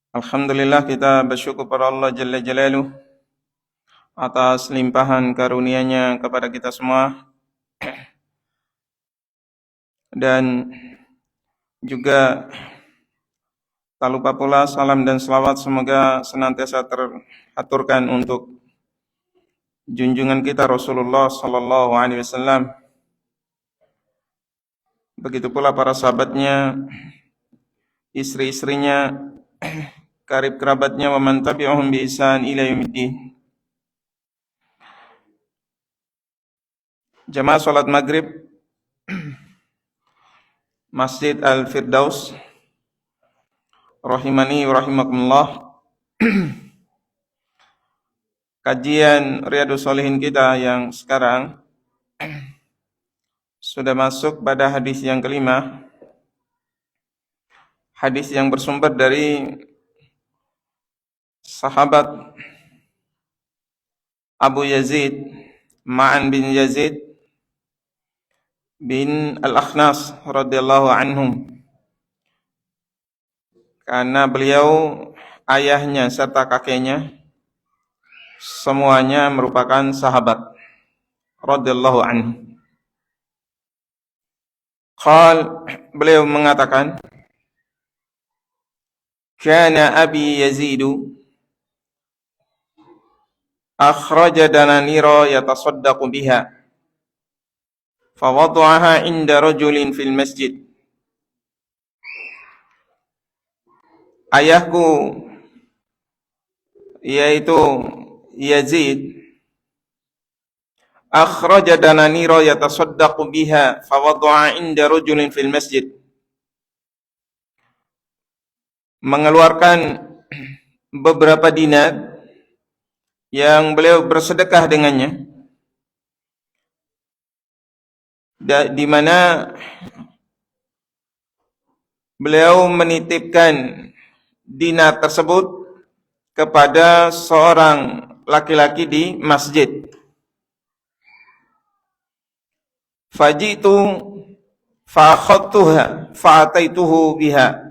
Alhamdulillah, kita bersyukur pada Allah Jalla Jalaluh atas limpahan karunia-Nya kepada kita semua, dan juga tak lupa pula salam dan selawat semoga senantiasa teraturkan untuk junjungan kita Rasulullah sallallahu alaihi wasallam, begitu pula para sahabatnya, istri-istrinya, karib kerabatnya, wa man tabi'ahum bi ihsan ila yaumiddin. Jamaah salat maghrib Masjid Al-Firdaus rahimani wa rahimakumullah. Kajian Riyadhus Shalihin kita yang sekarang sudah masuk pada hadis yang kelima, hadis yang bersumber dari sahabat Abu Yazid Ma'an bin Yazid bin Al-Akhnas radhiyallahu anhum, karena beliau, ayahnya serta kakeknya semuanya merupakan sahabat radhiyallahu anhu. Beliau mengatakan, kana abi Yazidu akhraja dananira yatasaddaqu biha fawada'aha inda rajulin fil masjid. Ayahku, yaitu Yazid, akhraja dananira yatasaddaqu biha fawada'aha inda rajulin fil masjid, mengeluarkan beberapa dinar yang beliau bersedekah dengannya, di mana beliau menitipkan dinar tersebut kepada seorang laki-laki di masjid. Fajitu fa'akhadtuha fa'ataituhu biha.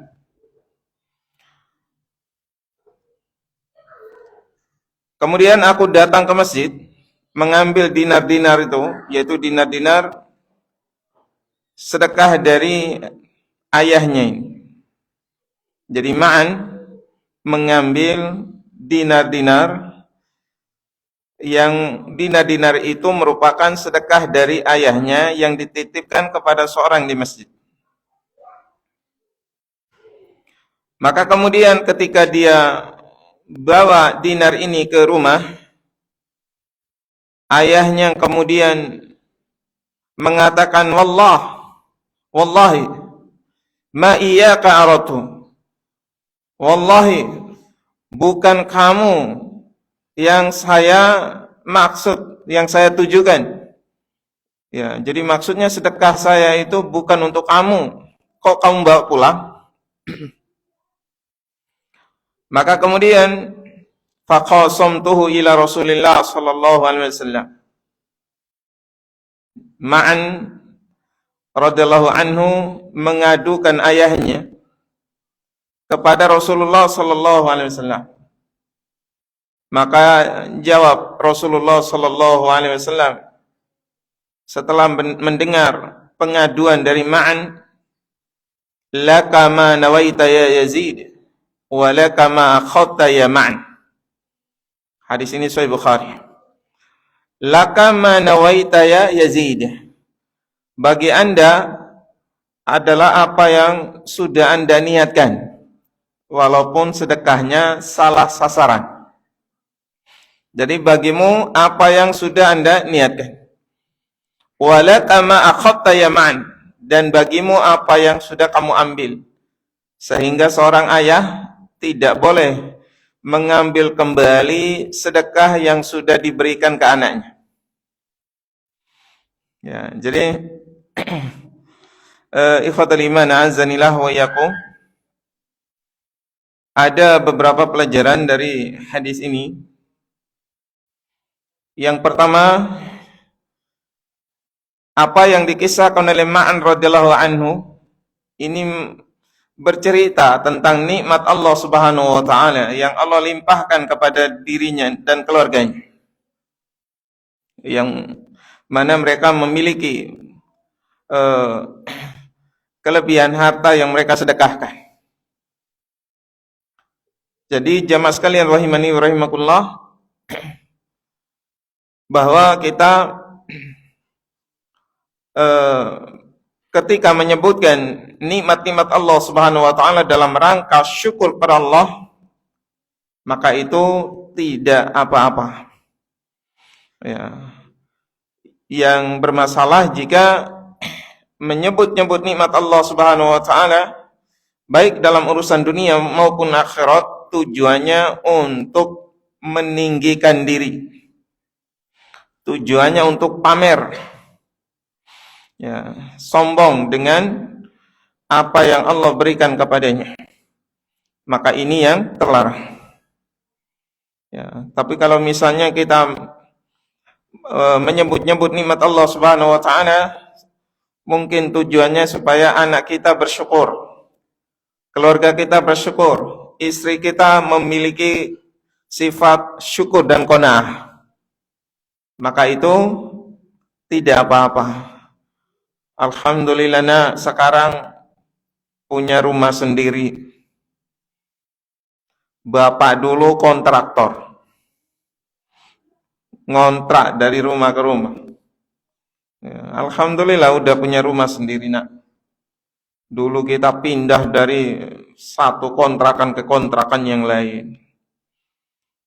Kemudian aku datang ke masjid, mengambil dinar-dinar itu, yaitu dinar-dinar sedekah dari ayahnya ini. Jadi Ma'an mengambil dinar-dinar yang dinar-dinar itu merupakan sedekah dari ayahnya yang dititipkan kepada seorang di masjid. Maka kemudian ketika dia bawa dinar ini ke rumah, ayahnya kemudian mengatakan, wallahi ma iyyaka aratu, wallahi bukan kamu yang saya maksud, yang saya tujukan. Ya, jadi maksudnya sedekah saya itu bukan untuk kamu. Kok kamu bawa pulang? Maka kemudian faqasamtuhu ila Rasulillah sallallahu alaihi wasallam. Ma'an radhiyallahu anhu mengadukan ayahnya kepada Rasulullah sallallahu alaihi wasallam. Maka jawab Rasulullah sallallahu alaihi wasallam setelah mendengar pengaduan dari Ma'an, laka ma nawaita ya Yazid wa laka ma akhadta ya Ma'an. Hadis ini sahih Bukhari. Laka ma nawaita ya Yazid, bagi Anda adalah apa yang sudah Anda niatkan, walaupun sedekahnya salah sasaran. Jadi bagimu apa yang sudah Anda niatkan. Walaka ma akhadta ya Ma'an, dan bagimu apa yang sudah kamu ambil. Sehingga seorang ayah tidak boleh mengambil kembali sedekah yang sudah diberikan ke anaknya. Ya, jadi ikhwatul iman azanillah wa iyyakum, ada beberapa pelajaran dari hadis ini. Yang pertama, apa yang dikisahkan oleh Ma'an radhiyallahu anhu ini bercerita tentang nikmat Allah Subhanahu wa taala yang Allah limpahkan kepada dirinya dan keluarganya, yang mana mereka memiliki kelebihan harta yang mereka sedekahkan. Jadi jamaah sekalian rahimani wa rahimakumullah, bahwa kita ketika menyebutkan nikmat-nikmat Allah Subhanahu wa taala dalam rangka syukur pada Allah, maka itu tidak apa-apa. Ya. Yang bermasalah jika menyebut-nyebut nikmat Allah Subhanahu wa taala baik dalam urusan dunia maupun akhirat tujuannya untuk meninggikan diri. Tujuannya untuk pamer. Ya, sombong dengan apa yang Allah berikan kepadanya. Maka ini yang terlarang. Ya, tapi kalau misalnya kita menyebut-nyebut nikmat Allah Subhanahu wa taala, mungkin tujuannya supaya anak kita bersyukur, keluarga kita bersyukur, istri kita memiliki sifat syukur dan qanaah, maka itu tidak apa-apa. Alhamdulillah nak sekarang punya rumah sendiri. Bapak dulu kontraktor, ngontrak dari rumah ke rumah. Ya, alhamdulillah udah punya rumah sendiri nak. Dulu kita pindah dari satu kontrakan ke kontrakan yang lain.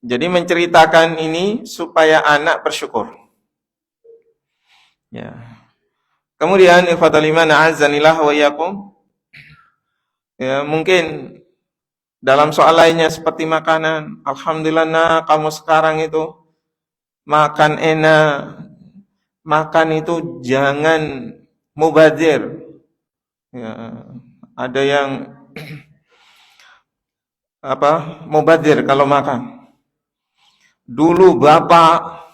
Jadi menceritakan ini supaya anak bersyukur. Ya. Kemudian ikhwatal iman a'azzanillah wa iyyakum. Ya, mungkin dalam soal lainnya seperti makanan, alhamdulillah nak kamu sekarang itu makan enak, makan itu jangan mubazir. Ya, ada yang mubazir kalau makan. Dulu bapak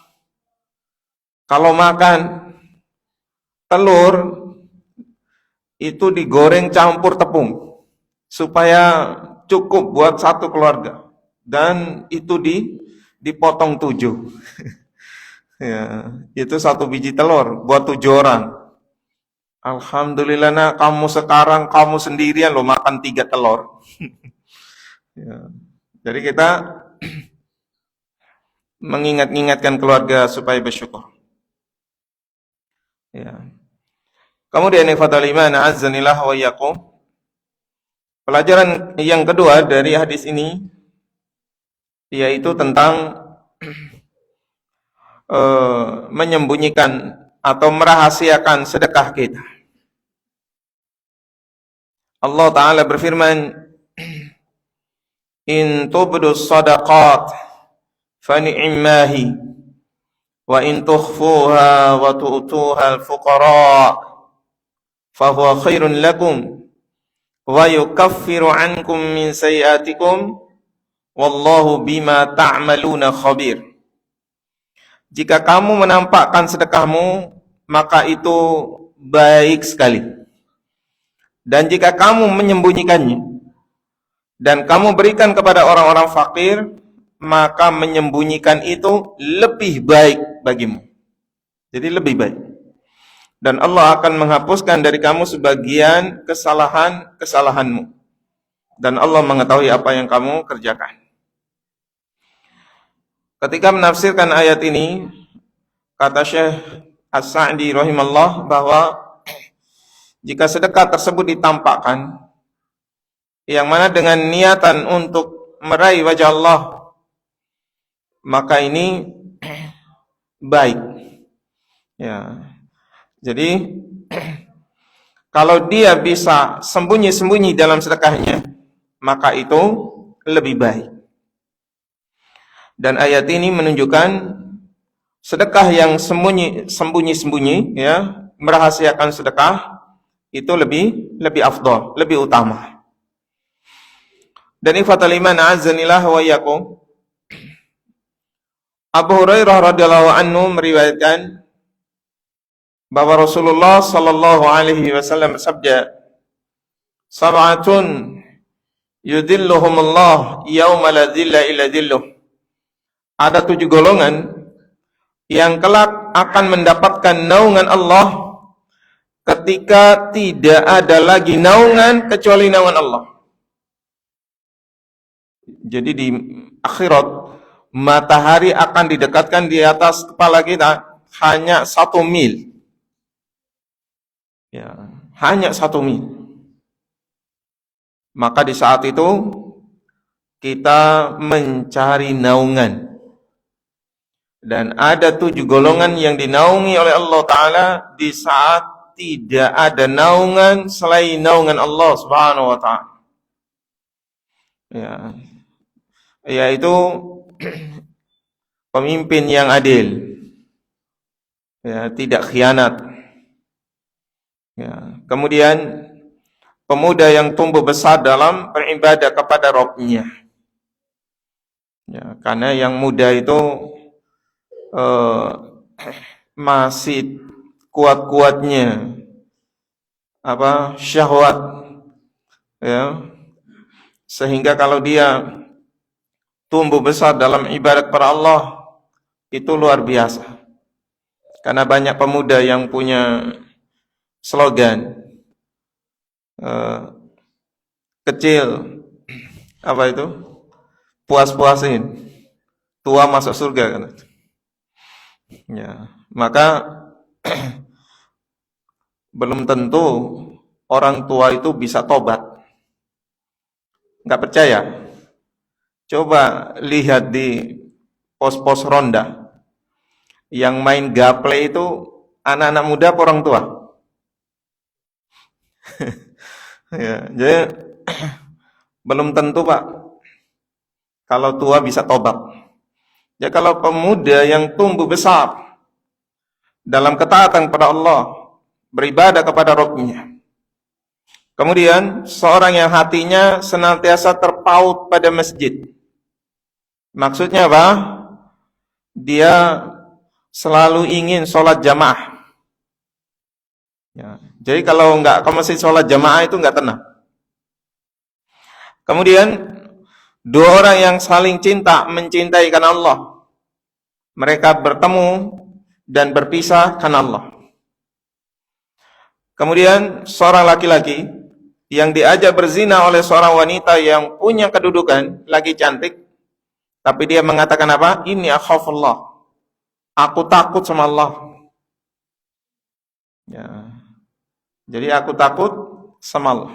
kalau makan telur itu digoreng campur tepung supaya cukup buat satu keluarga, dan itu dipotong 7. Ya, itu 1 biji telur buat 7 orang. Alhamdulillah nak kamu sekarang kamu sendirian lo makan 3 telur. Ya. Jadi kita mengingat-ingatkan keluarga supaya bersyukur. Ya. Kemudian ikhwatal iman a'azzanillah wa iyyakum. Pelajaran yang kedua dari hadis ini yaitu tentang menyembunyikan atau merahasiakan sedekah kita. Allah Ta'ala berfirman, in tubdus sadaqat fani'immahi wa in tukhfuha wa tu'tuha al-fuqara fahuwa khairun lakum wa yukaffiru ankum min sayiatikum wallahu bima ta'maluna khabir. Jika kamu menampakkan sedekahmu, maka itu baik sekali. Dan jika kamu menyembunyikannya dan kamu berikan kepada orang-orang fakir, maka menyembunyikan itu lebih baik bagimu. Jadi lebih baik. Dan Allah akan menghapuskan dari kamu sebagian kesalahan-kesalahanmu. Dan Allah mengetahui apa yang kamu kerjakan. Ketika menafsirkan ayat ini, kata Syekh As-Sa'di rahimallah bahwa jika sedekah tersebut ditampakkan, yang mana dengan niatan untuk meraih wajah Allah, maka ini baik. Ya. Jadi kalau dia bisa sembunyi-sembunyi dalam sedekahnya, maka itu lebih baik. Dan ayat ini menunjukkan sedekah yang sembunyi-sembunyi, ya, merahasiakan sedekah itu lebih afdal, lebih utama. Dan ikhwatal iman a'azzanillah wa iyyakum, Abu Hurairah radhiyallahu anhu meriwayatkan bahwa Rasulullah sallallahu alaihi wasallam bersabda, Sab'atun yudhilluhumullah yauma la dhilla illa dhilluh. Ada 7 golongan yang kelak akan mendapatkan naungan Allah ketika tidak ada lagi naungan kecuali naungan Allah. Jadi di akhirat matahari akan didekatkan di atas kepala kita hanya 1 mil. Ya, hanya 1 mil. Maka di saat itu kita mencari naungan. Dan ada 7 golongan yang dinaungi oleh Allah Ta'ala di saat tidak ada naungan selain naungan Allah Subhanahu wa Ta'ala. Ya, yaitu pemimpin yang adil, ya, tidak khianat. Ya, kemudian pemuda yang tumbuh besar dalam beribadah kepada Rabb-Nya. Ya, karena yang muda itu masih kuat-kuatnya syahwat, ya, sehingga kalau dia tumbuh besar dalam ibadat kepada Allah itu luar biasa. Karena banyak pemuda yang punya slogan kecil puas-puasin, tua masuk surga kan. Ya, maka belum tentu orang tua itu bisa tobat. Nggak percaya? Coba lihat di pos-pos ronda yang main gaple itu anak-anak muda apa orang tua? Ya, jadi belum tentu Pak kalau tua bisa tobat. Ya, kalau pemuda yang tumbuh besar dalam ketaatan kepada Allah, beribadah kepada Rabb-Nya, kemudian seorang yang hatinya senantiasa terpaut pada masjid. Maksudnya apa? Dia selalu ingin sholat jamaah. Ya, jadi kalau nggak ke masjid sholat jamaah itu nggak tenang. Kemudian 2 orang yang saling cinta, mencintai karena Allah. Mereka bertemu dan berpisah karena Allah. Kemudian seorang laki-laki yang diajak berzina oleh seorang wanita yang punya kedudukan, lagi cantik, tapi dia mengatakan apa? Ini akhafullah. Aku takut sama Allah. Ya. Jadi aku takut sama Allah.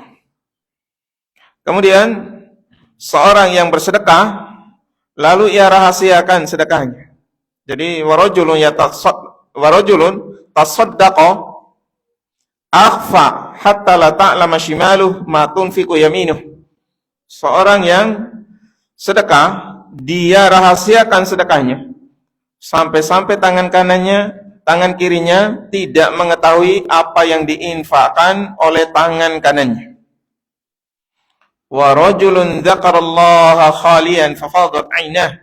Kemudian seorang yang bersedekah lalu ia rahasiakan sedekahnya. Jadi warajulun tasaddaqa akhfa hatta la ta'lama shimaluhu ma tunfiqu yaminuh. Seorang yang sedekah, dia rahasiakan sedekahnya sampai-sampai tangan kirinya tidak mengetahui apa yang diinfakkan oleh tangan kanannya. Wa rajulun dzakarallaha khalian fafadat 'ainah.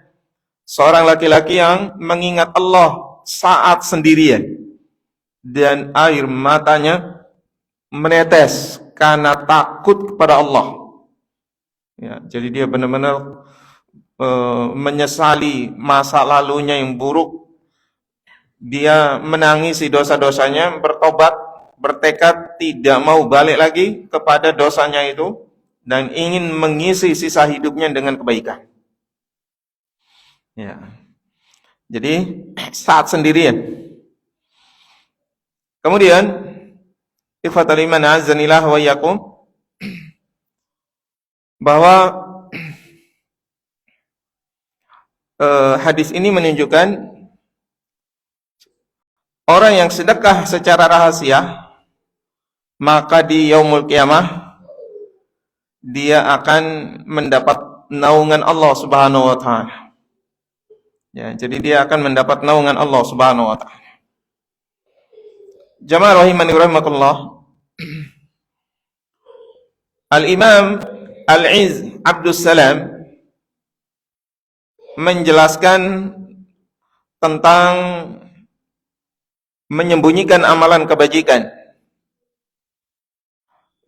Seorang laki-laki yang mengingat Allah saat sendirian dan air matanya menetes karena takut kepada Allah. Ya, jadi dia benar-benar menyesali masa lalunya yang buruk. Dia menangisi dosa-dosanya, bertobat, bertekad tidak mau balik lagi kepada dosanya itu dan ingin mengisi sisa hidupnya dengan kebaikan. Ya. Jadi saat sendirian. Kemudian ikhwatal iman azanillah wa iyyakum, bahwa hadis ini menunjukkan orang yang sedekah secara rahasia, maka di yaumul qiyamah dia akan mendapat naungan Allah Subhanahu wa taala. Ya, jadi dia akan mendapat naungan Allah Subhanahu wa taala. Jamaah rahimani rahimakumullah. Al-Imam Al-Izz Abdus Salam menjelaskan tentang menyembunyikan amalan kebajikan.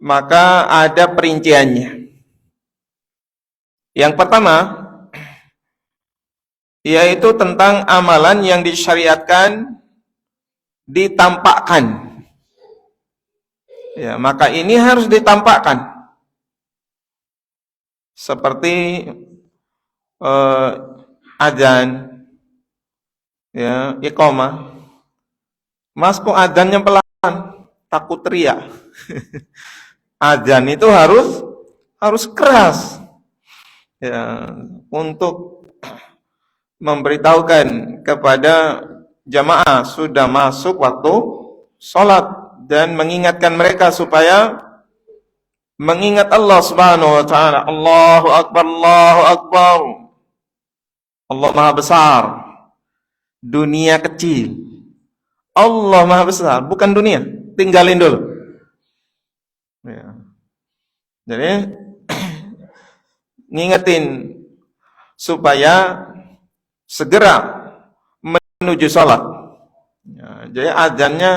maka ada perinciannya. Yang pertama, yaitu tentang amalan yang disyariatkan ditampakkan. Ya, maka ini harus ditampakkan. Seperti adzan, ya, iqamah. Mas, kok adzannya pelan? Takut teriak. Adzan itu harus keras. Ya, untuk memberitahukan kepada jamaah sudah masuk waktu sholat dan mengingatkan mereka supaya mengingat Allah Subhanahu wa taala. Allahu akbar, Allahu akbar. Allah Maha besar. Dunia kecil. Allah Maha besar, bukan dunia. Tinggalin dulu. Ya. Jadi ngingetin supaya segera menuju sholat. Ya, jadi azannya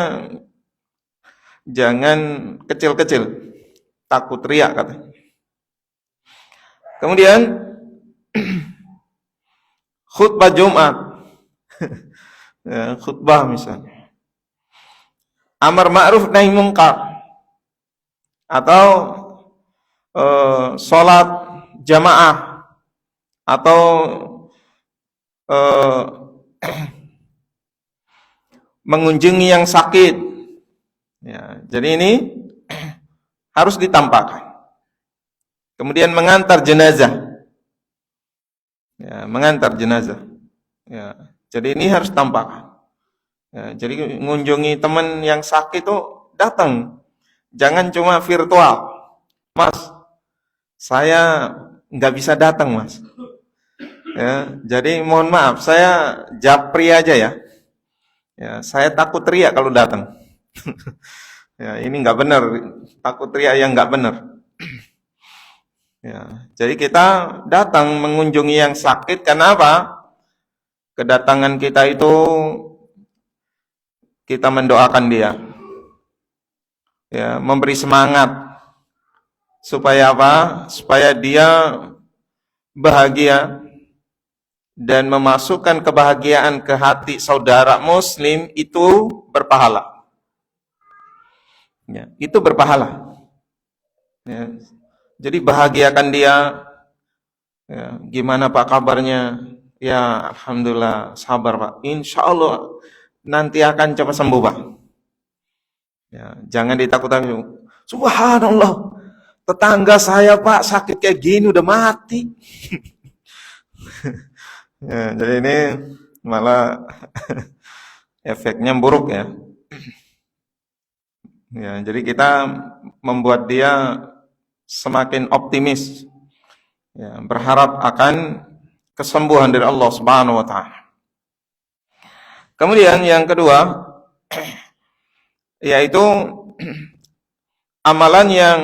jangan kecil-kecil, takut teriak katanya. Kemudian khutbah Jumat, ya, khutbah misalnya, amar ma'ruf nahi mungkar, atau sholat jamaah, atau mengunjungi yang sakit. Ya, jadi ini harus ditampakkan. Kemudian mengantar jenazah. Ya, mengantar jenazah. Ya, jadi ini harus tampakkan. Ya, jadi mengunjungi teman yang sakit itu datang. Jangan cuma virtual. Mas, saya nggak bisa datang, Mas. Ya, jadi mohon maaf, saya japri aja ya. Ya, saya takut teriak kalau datang. Ya, ini nggak benar, takut teriak yang nggak benar. Ya, jadi kita datang mengunjungi yang sakit, karena apa? Kedatangan kita itu kita mendoakan dia, ya, memberi semangat supaya apa? Supaya dia bahagia dan memasukkan kebahagiaan ke hati saudara muslim, itu berpahala. Ya, itu berpahala. Ya, jadi bahagiakan dia. Ya, gimana Pak kabarnya? Ya, alhamdulillah, sabar Pak. Insya Allah nanti akan cepat sembuh Pak. Ya, jangan ditakut-takuti. Subhanallah, tetangga saya Pak sakit kayak gini udah mati. Ya, jadi ini malah efeknya buruk ya. Ya, jadi kita membuat dia semakin optimis, ya, berharap akan kesembuhan dari Allah Subhanahu wa taala. Kemudian yang kedua, yaitu amalan yang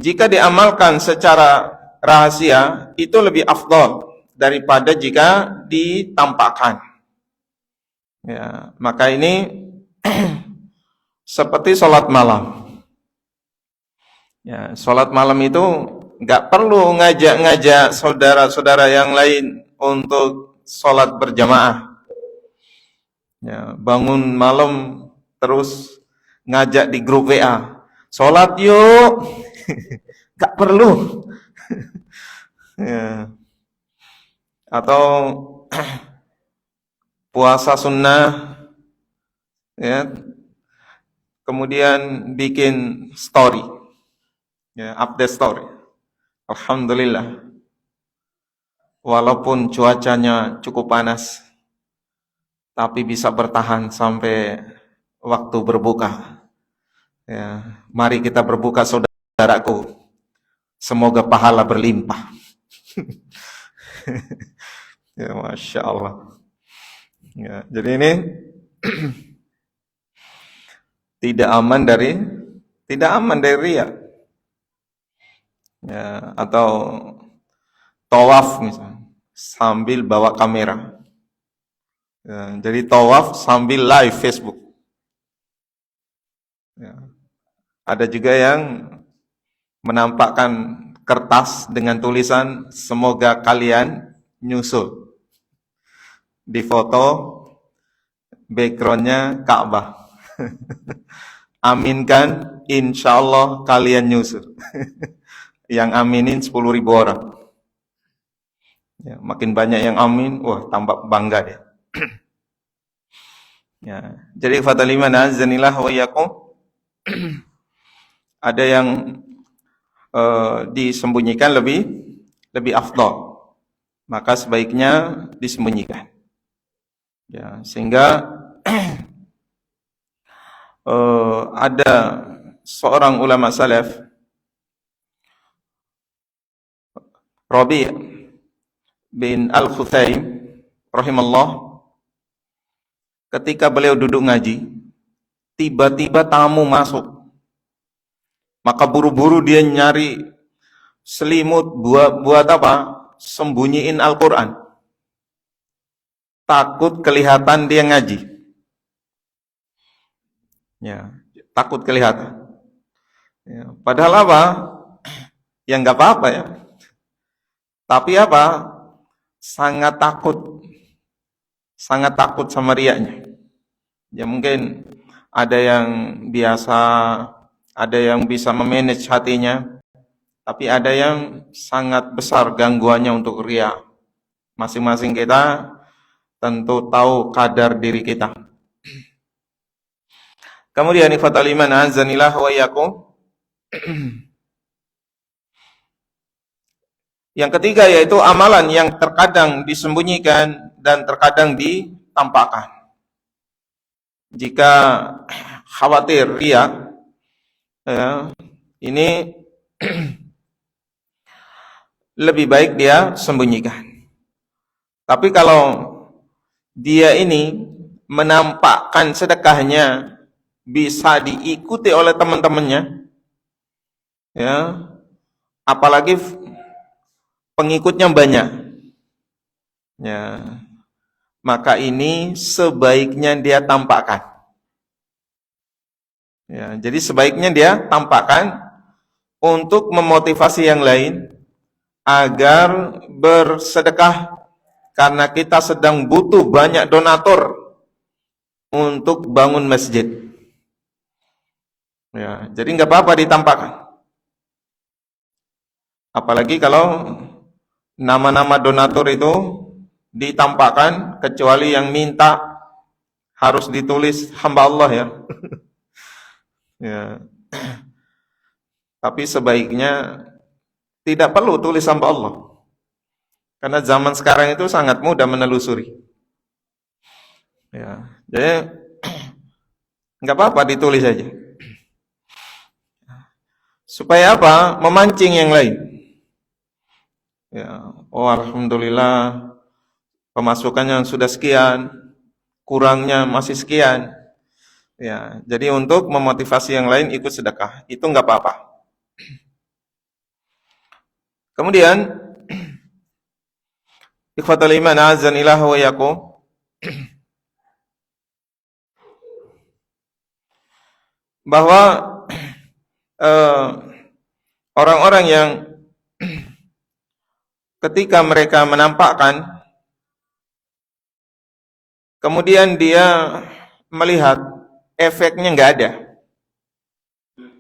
jika diamalkan secara rahasia itu lebih afdal daripada jika ditampakkan. Ya, maka ini seperti sholat malam. Ya, sholat malam itu nggak perlu ngajak-ngajak saudara-saudara yang lain untuk sholat berjamaah. Ya, bangun malam terus ngajak di grup WA, sholat yuk, nggak perlu. Ya. Atau puasa sunnah, ya, kemudian bikin story, ya, update story. Alhamdulillah, walaupun cuacanya cukup panas, tapi bisa bertahan sampai waktu berbuka. Ya, mari kita berbuka saudaraku, semoga pahala berlimpah. Ya, Masya Allah. Ya, jadi ini tidak aman dari riya. Ya, atau tawaf misalnya sambil bawa kamera. Ya, jadi tawaf sambil live Facebook. Ya. Ada juga yang menampakkan kertas dengan tulisan semoga kalian nyusul. Di foto backgroundnya Ka'bah. Aminkan, insya Allah kalian nyusul. Yang aminin 10.000 orang. Ya, makin banyak yang amin, wah tambah bangga dia. Ya, jadi fatal iman azanillah wa iyyakum. Ada yang disembunyikan lebih afdal. Maka sebaiknya disembunyikan. Ya, sehingga ada seorang ulama salaf, Rabi' bin Al-Khuthaim rahimallah, ketika beliau duduk ngaji, tiba-tiba tamu masuk. Maka buru-buru dia nyari selimut buat apa? Sembunyiin Al-Quran. Takut kelihatan dia ngaji. Ya, takut kelihatan. Ya, padahal apa? Ya nggak apa-apa ya. Tapi apa? Sangat takut sama riaknya. Ya mungkin ada yang biasa, ada yang bisa memanage hatinya, tapi ada yang sangat besar gangguannya untuk riak. Masing-masing kita tentu tahu kadar diri kita. Kemudian ikhwatal iman azanillah wa iyyakum. Yang ketiga yaitu amalan yang terkadang disembunyikan dan terkadang ditampakkan. Jika khawatir riya, ya, ini lebih baik dia sembunyikan. Tapi kalau dia ini menampakkan sedekahnya bisa diikuti oleh teman-temannya, ya, apalagi pengikutnya banyak, ya, maka ini sebaiknya dia tampakkan. Ya, jadi sebaiknya dia tampakkan untuk memotivasi yang lain agar bersedekah, karena kita sedang butuh banyak donatur untuk bangun masjid. Ya, jadi nggak apa-apa ditampakkan. Apalagi kalau nama-nama donatur itu ditampakkan, kecuali yang minta harus ditulis hamba Allah ya. Ya. Tapi sebaiknya tidak perlu tulis hamba Allah. Karena zaman sekarang itu sangat mudah menelusuri. Ya, jadi nggak apa-apa ditulis saja. Supaya apa? Memancing yang lain. Ya, oh alhamdulillah pemasukannya sudah sekian, kurangnya masih sekian. Ya, jadi untuk memotivasi yang lain ikut sedekah, itu nggak apa-apa. Kemudian ikhwatul iman azanillah wa iyyakum, bahwa orang-orang yang ketika mereka menampakkan, kemudian dia melihat efeknya nggak ada,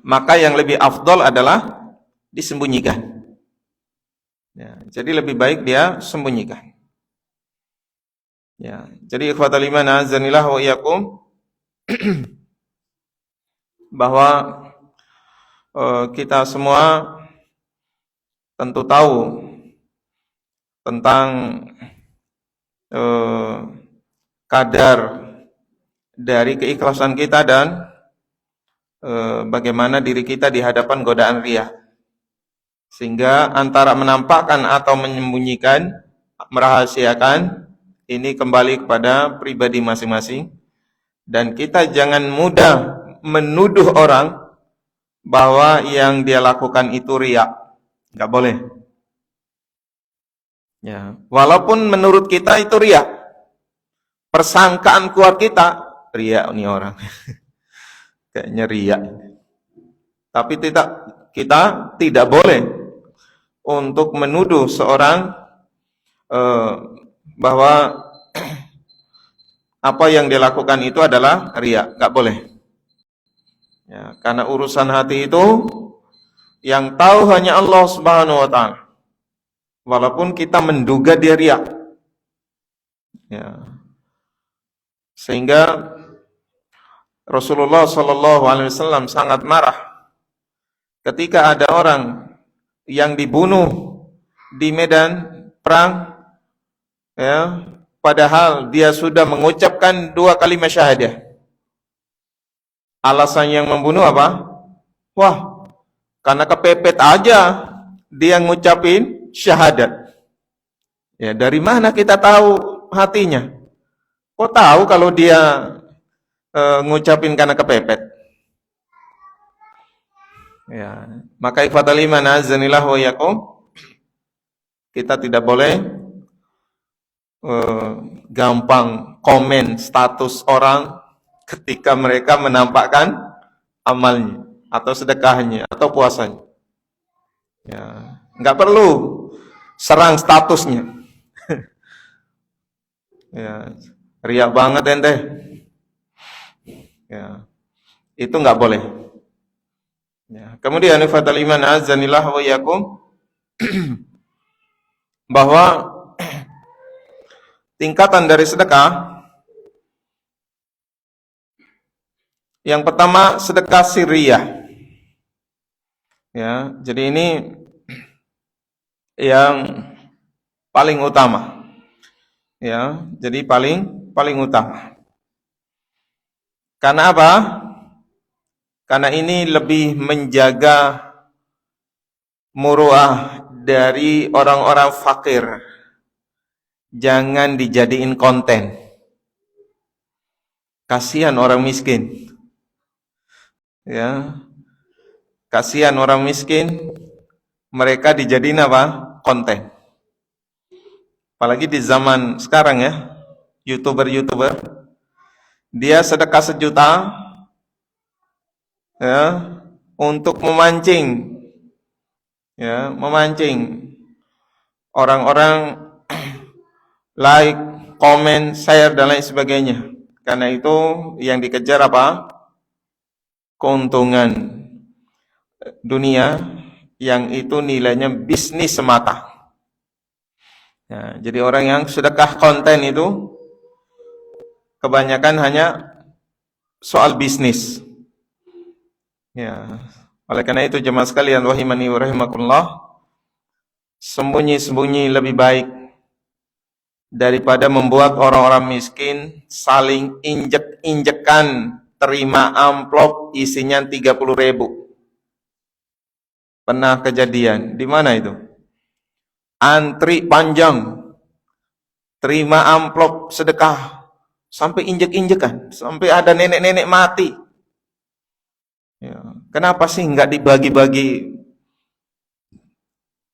maka yang lebih afdol adalah disembunyikan. Ya, jadi lebih baik dia sembunyikan. Ya, jadi ikhwatul iman azanillah wa iyyakum, bahwa kita semua tentu tahu tentang kadar dari keikhlasan kita dan bagaimana diri kita di hadapan godaan riya. Sehingga antara menampakkan atau menyembunyikan, merahasiakan, ini kembali kepada pribadi masing-masing. Dan kita jangan mudah menuduh orang bahwa yang dia lakukan itu riya. Nggak boleh. Ya, walaupun menurut kita itu riya, persangkaan kuat kita, riya nih orang, kayaknya riya. Tapi kita tidak boleh untuk menuduh seorang bahwa apa yang dia lakukan itu adalah riya, nggak boleh. Ya, karena urusan hati itu yang tahu hanya Allah Subhanahu wa taala. Walaupun kita menduga dia riya. Ya. Sehingga Rasulullah Shallallahu alaihi wasallam sangat marah ketika ada orang yang dibunuh di medan perang, ya, padahal dia sudah mengucapkan 2 kalimat syahadah. Alasan yang membunuh apa? Wah, karena kepepet aja dia ngucapin syahadat. Ya, dari mana kita tahu hatinya? Kok tahu kalau dia ngucapin karena kepepet? Ya, maka ikhwatal iman azanillah wa yakum, kita tidak boleh gampang komen status orang ketika mereka menampakkan amalnya atau sedekahnya atau puasanya. Ya, nggak perlu serang statusnya. Ya, riak banget ente. Ya, itu nggak boleh. Ya, kemudian ifatal iman azanillah wa yakum, bahwa tingkatan dari sedekah yang pertama sedekah sirriyah. Ya, jadi ini yang paling utama. Ya, jadi paling utama. Karena apa? Karena ini lebih menjaga muruah dari orang-orang fakir. Jangan dijadiin konten. Kasihan orang miskin. Ya. Kasihan orang miskin, mereka dijadiin apa? Konten. Apalagi di zaman sekarang ya, YouTuber, dia sedekah 1 juta ya, untuk memancing orang-orang like, komen, share dan lain sebagainya. Karena itu yang dikejar apa? Keuntungan dunia, yang itu nilainya bisnis semata. Ya, jadi orang yang sedekah konten itu kebanyakan hanya soal bisnis. Ya, oleh karena itu jemaah sekalian rahimani wa rahimakumullah, sembunyi-sembunyi lebih baik daripada membuat orang-orang miskin saling injek-injekan terima amplop isinya 30.000. Pernah kejadian di mana itu? Antri panjang, terima amplop sedekah, sampai injek-injekan, sampai ada nenek-nenek mati. Ya, kenapa sih nggak dibagi-bagi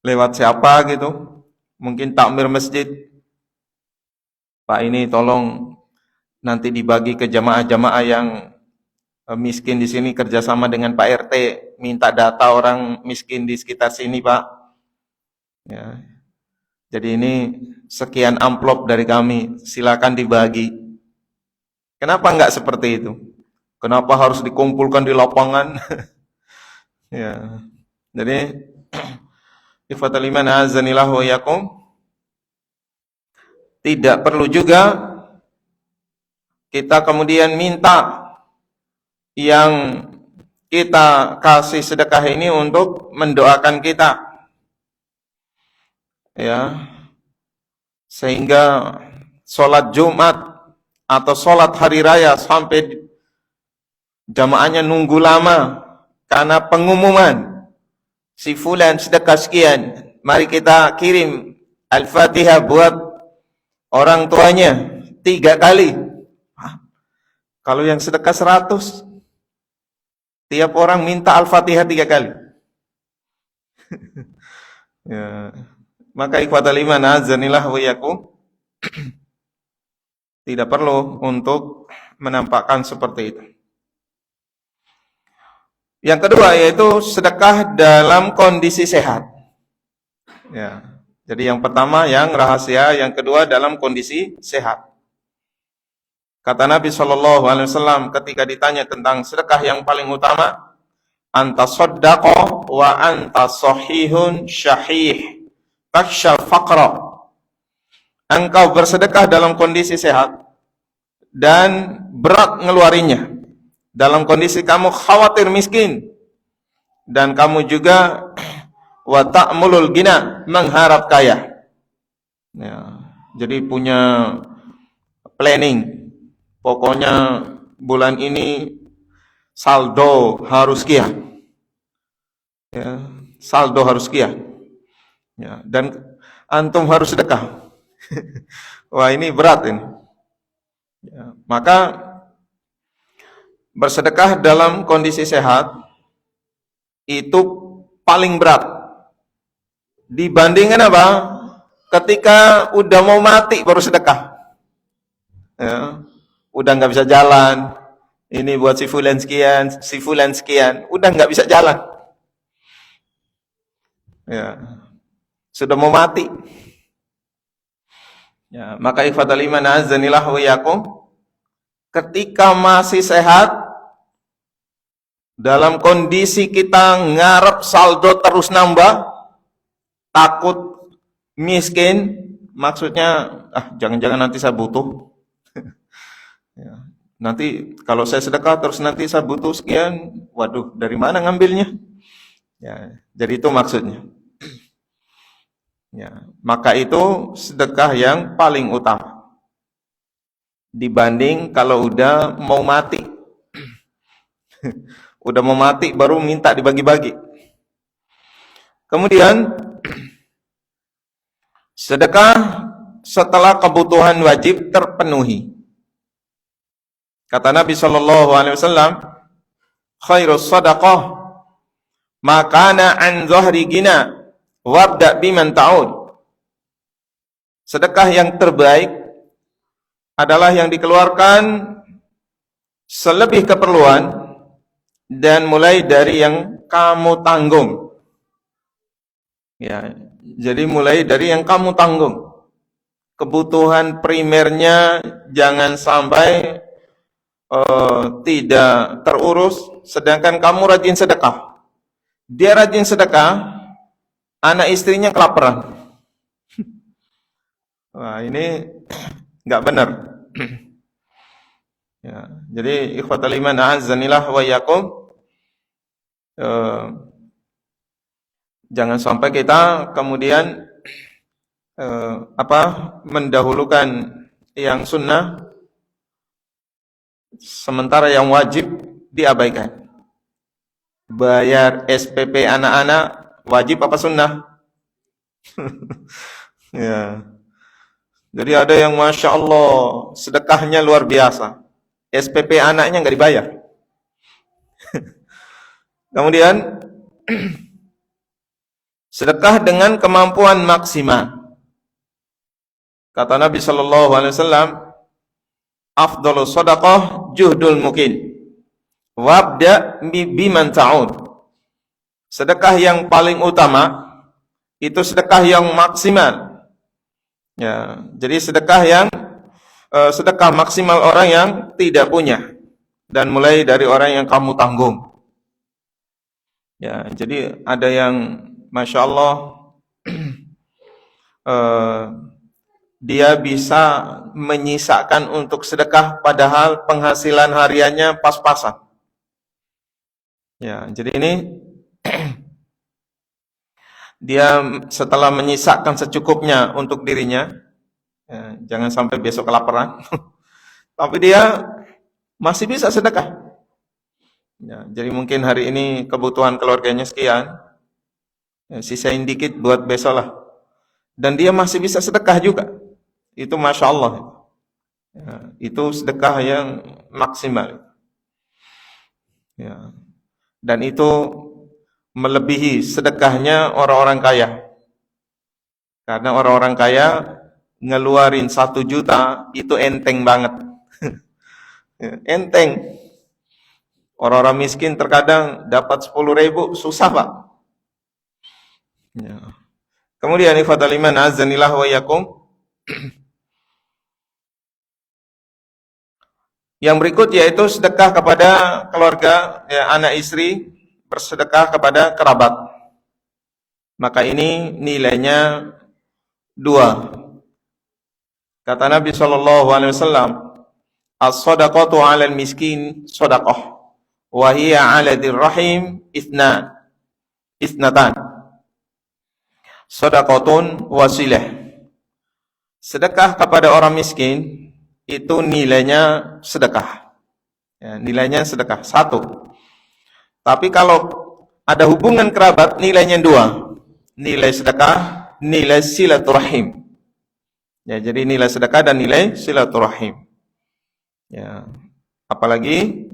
lewat siapa gitu? Mungkin takmir masjid. Pak, ini tolong nanti dibagi ke jamaah-jamaah yang miskin di sini, kerjasama dengan Pak RT, minta data orang miskin di sekitar sini, Pak. Ya. Jadi ini sekian amplop dari kami, silakan dibagi. Kenapa enggak seperti itu? Kenapa harus dikumpulkan di lapangan? Ya. Jadi ifatal iman azanillah wa yakum, tidak perlu juga kita kemudian minta yang kita kasih sedekah ini untuk mendoakan kita. Ya, sehingga sholat Jumat atau sholat hari raya sampai jamaahnya nunggu lama karena pengumuman si fulan sedekah sekian, mari kita kirim Al-Fatihah buat orang tuanya 3 kali. Kalau yang sedekah 100, tiap orang minta Al-Fatihah 3 kali. Ya. Maka ikhwatal iman azanillah wa yakum, tidak perlu untuk menampakkan seperti itu. Yang kedua yaitu sedekah dalam kondisi sehat. Ya. Jadi yang pertama yang rahasia, yang kedua dalam kondisi sehat. Kata Nabi SAW ketika ditanya tentang sedekah yang paling utama, anta saddaqa wa anta sahihun syahih takshal faqra. Engkau bersedekah dalam kondisi sehat dan berat ngeluarinya dalam kondisi kamu khawatir miskin, dan kamu juga wa ta'mulul gina, mengharap kaya. Ya, jadi punya planning. Pokoknya bulan ini saldo harus sekian. Ya, saldo harus sekian. Ya, dan antum harus sedekah. Wah, ini berat ini. Ya, maka bersedekah dalam kondisi sehat itu paling berat. Dibandingkan apa? Ketika udah mau mati baru sedekah. Ya, udah nggak bisa jalan. Ini buat si fulan sekian, udah nggak bisa jalan. Ya, sudah mau mati. Ya, maka ikhwatal iman azanillah wa iyyakum, ketika masih sehat, dalam kondisi kita ngarep saldo terus nambah, takut miskin, maksudnya jangan-jangan nanti saya butuh. Ya, nanti kalau saya sedekah terus nanti saya butuh sekian, waduh, dari mana ngambilnya? Ya, jadi itu maksudnya. Ya, maka itu sedekah yang paling utama dibanding kalau udah mau mati. Udah mau mati baru minta dibagi-bagi. Kemudian sedekah setelah kebutuhan wajib terpenuhi. Kata Nabi SAW, khairus sadaqah makana an zahri gina wabda biman ta'ud. Sedekah yang terbaik adalah yang dikeluarkan selebih keperluan dan mulai dari yang kamu tanggung. Ya, jadi mulai dari yang kamu tanggung. Kebutuhan primernya jangan sampai tidak terurus, sedangkan kamu rajin sedekah. Dia rajin sedekah, anak istrinya kelaparan. Wah, ini nggak benar. Ya, jadi ikhwatal iman a'azzanillah wa iyyakum, jangan sampai kita kemudian mendahulukan yang sunnah sementara yang wajib diabaikan. Bayar SPP anak-anak wajib apa sunnah? Ya. Jadi ada yang masya Allah sedekahnya luar biasa, SPP anaknya nggak dibayar. Kemudian sedekah dengan kemampuan maksimal. Kata Nabi SAW, afdhalus shadaqah juhdul mukin, wabda biman ta'ud. Sedekah yang paling utama itu sedekah yang maksimal. Ya, jadi sedekah maksimal orang yang tidak punya, dan mulai dari orang yang kamu tanggung. Ya, jadi ada yang masya Allah dia bisa menyisakan untuk sedekah padahal penghasilan hariannya pas-pasan. Ya, jadi ini dia setelah menyisakan secukupnya untuk dirinya, ya, jangan sampai besok kelaparan. Tapi dia masih bisa sedekah. Ya, jadi mungkin hari ini kebutuhan keluarganya sekian, ya, sisain dikit buat besok lah. Dan dia masih bisa sedekah juga. Itu masya Allah. Ya, itu sedekah yang maksimal. Ya. Dan itu melebihi sedekahnya orang-orang kaya. Karena orang-orang kaya ngeluarin 1 juta itu enteng banget. Enteng. Orang-orang miskin terkadang dapat 10.000 susah, Pak. Ya. Kemudian ikhwatal iman azanillah wa yakum. Yang berikut yaitu sedekah kepada keluarga, ya, anak istri, bersedekah kepada kerabat. Maka ini nilainya 2. Kata Nabi SAW, as-sadaqatu 'alal miskin sadaqah, wa hiya 'ala dzir rahim isnatan. Sadaqatun wasilah. Sedekah kepada orang miskin itu nilainya sedekah. Ya, nilainya sedekah 1. Tapi kalau ada hubungan kerabat, nilainya 2. Nilai sedekah, nilai silaturahim. Ya, jadi nilai sedekah dan nilai silaturahim. Ya, apalagi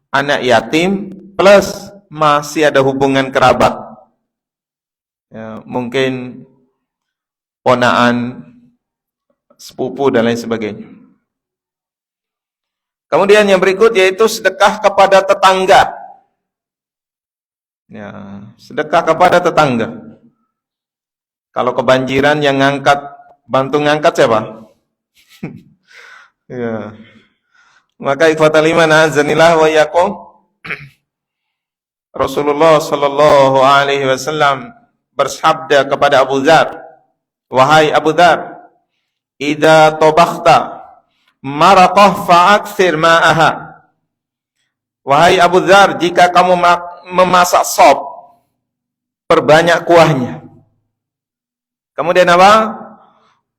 anak yatim plus masih ada hubungan kerabat. Ya, mungkin ponaan, sepupu dan lain sebagainya. Kemudian yang berikut yaitu sedekah kepada tetangga. Ya, sedekah kepada tetangga. Kalau kebanjiran yang bantu ngangkat siapa? Ya. Maka ikhwatal iman azanillah wa yakum. Rasulullah sallallahu alaihi wasallam bersabda kepada Abu Dzar, "Wahai Abu Dzar, idza tabakhta maraqah fa'aktsir ma'aha." Wahai Abu Dzar, jika kamu memasak sop, perbanyak kuahnya. Kemudian apa?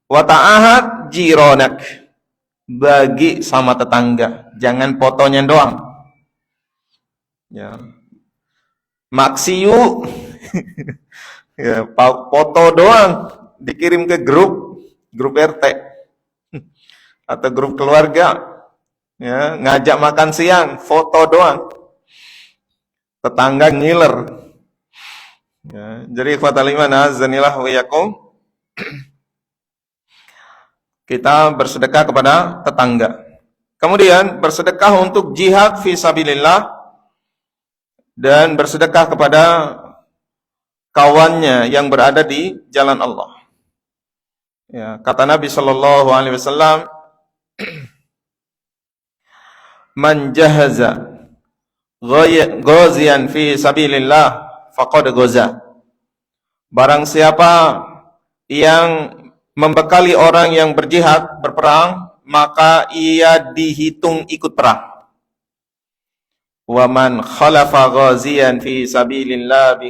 Wa ta'ahad jironak, bagi sama tetangga, jangan fotonya doang. Ya. Maksiu ya, foto doang dikirim ke grup RT atau grup keluarga, ya, ngajak makan siang, foto doang, tetangga ngiler. Ya, jadi ikhwatal iman azanillah wa yakum, kita bersedekah kepada tetangga. Kemudian bersedekah untuk jihad fi sabilillah dan bersedekah kepada kawannya yang berada di jalan Allah. Ya, kata Nabi sallallahu alaihi wasallam, "Man jahaza ghaziyan fi sabilillah faqad ghaza." Barang siapa yang membekali orang yang berjihad, berperang, maka ia dihitung ikut perang. Wa man khalafa ghaziyan fi sabilillah bi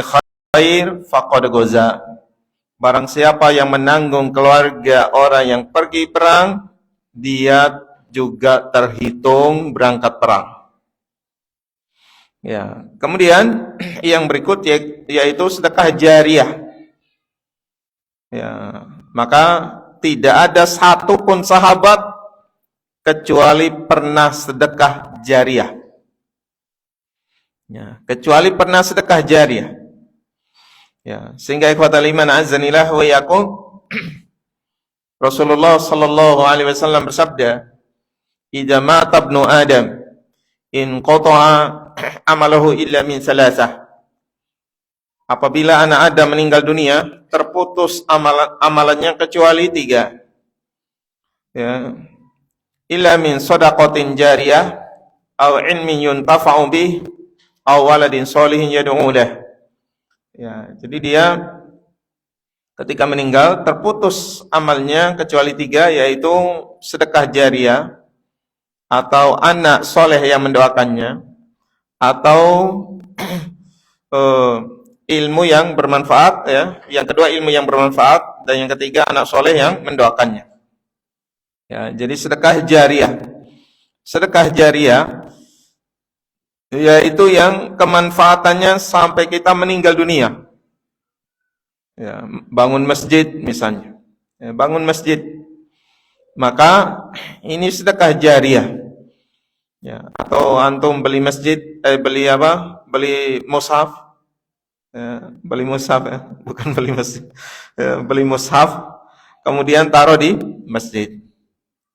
khair faqad ghaza. Barang siapa yang menanggung keluarga orang yang pergi perang, dia juga terhitung berangkat perang. Ya, kemudian yang berikut yaitu sedekah jariyah. Ya, maka tidak ada satupun sahabat kecuali pernah sedekah jariyah. Ya, kecuali pernah sedekah jariyah. Ya, sehingga ikhwatal iman azanillah wa yakum, Rasulullah sallallahu alaihi wasallam bersabda, "Idza mata ibnu Adam in qata'a amalahu illa min salasah." Apabila anak Adam meninggal dunia, terputus amalannya kecuali 3. Ya. Illa min shadaqatin jariyah, aw ilmin yuntafa'u bih, aw waladin sholihin yad'u lah. Ya, jadi dia ketika meninggal terputus amalnya kecuali 3, yaitu sedekah jariyah, atau anak soleh yang mendoakannya, atau ilmu yang bermanfaat, ya. Yang kedua ilmu yang bermanfaat, dan yang ketiga anak soleh yang mendoakannya. Ya, jadi sedekah jariyah. Sedekah jariyah yaitu yang kemanfaatannya sampai kita meninggal dunia. Ya, bangun masjid misalnya. Ya, bangun masjid. Maka ini sedekah jariyah. Ya, atau antum beli masjid, beli mushaf. Ya, beli mushaf, ya, bukan beli masjid. Ya, beli mushaf, kemudian taruh di masjid.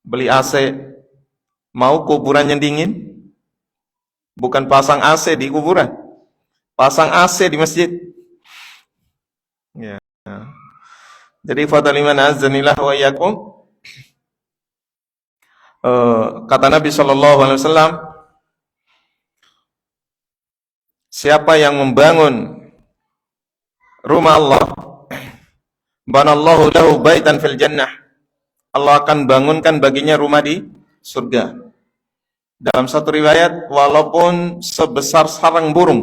Beli AC, mau kuburannya dingin, bukan pasang AC di kuburan, pasang AC di masjid. Ya. Jadi fadaliman azanillah wa iyyakum, kata Nabi Shallallahu Alaihi Wasallam, siapa yang membangun rumah Allah, banallahu lahu baitan fil jannah, Allah akan bangunkan baginya rumah di surga. Dalam satu riwayat, walaupun sebesar sarang burung,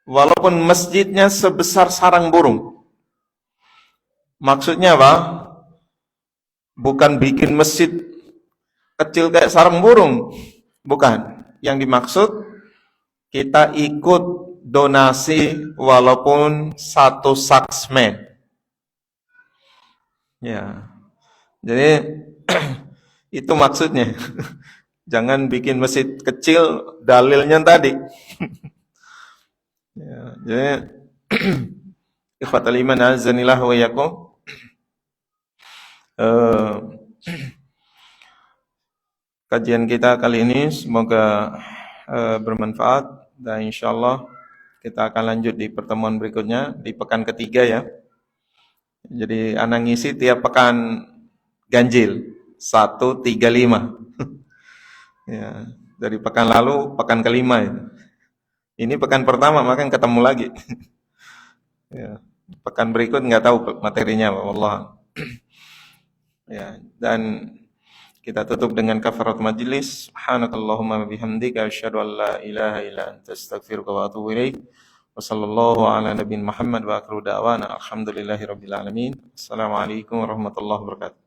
walaupun masjidnya sebesar sarang burung. Maksudnya apa? Bukan bikin masjid kecil kayak sarang burung, bukan. Yang dimaksud, kita ikut donasi walaupun 1 sak semen. Ya. Jadi itu maksudnya. Jangan bikin masjid kecil, dalilnya tadi. Ya, jadi ikhwatal iman azanillah wa iyyakum. Kajian kita kali ini semoga bermanfaat, dan insyaallah kita akan lanjut di pertemuan berikutnya di pekan ketiga ya. Jadi anak ngisi tiap pekan ganjil 135. Ya, dari pekan lalu pekan kelima ini. Ini pekan pertama, maka ketemu lagi. Ya, pekan berikut nggak tahu materinya, wallah. Ya, dan kita tutup dengan kafarat majlis. Subhanakallahumma bihamdika asyhadu an la ilaha illa anta astaghfiruka wa atubu ilaik. Wa sallallahu ala nabiyina Muhammad wa akhiru da'wana alhamdulillahi rabbil alamin. Assalamualaikum warahmatullahi wabarakatuh.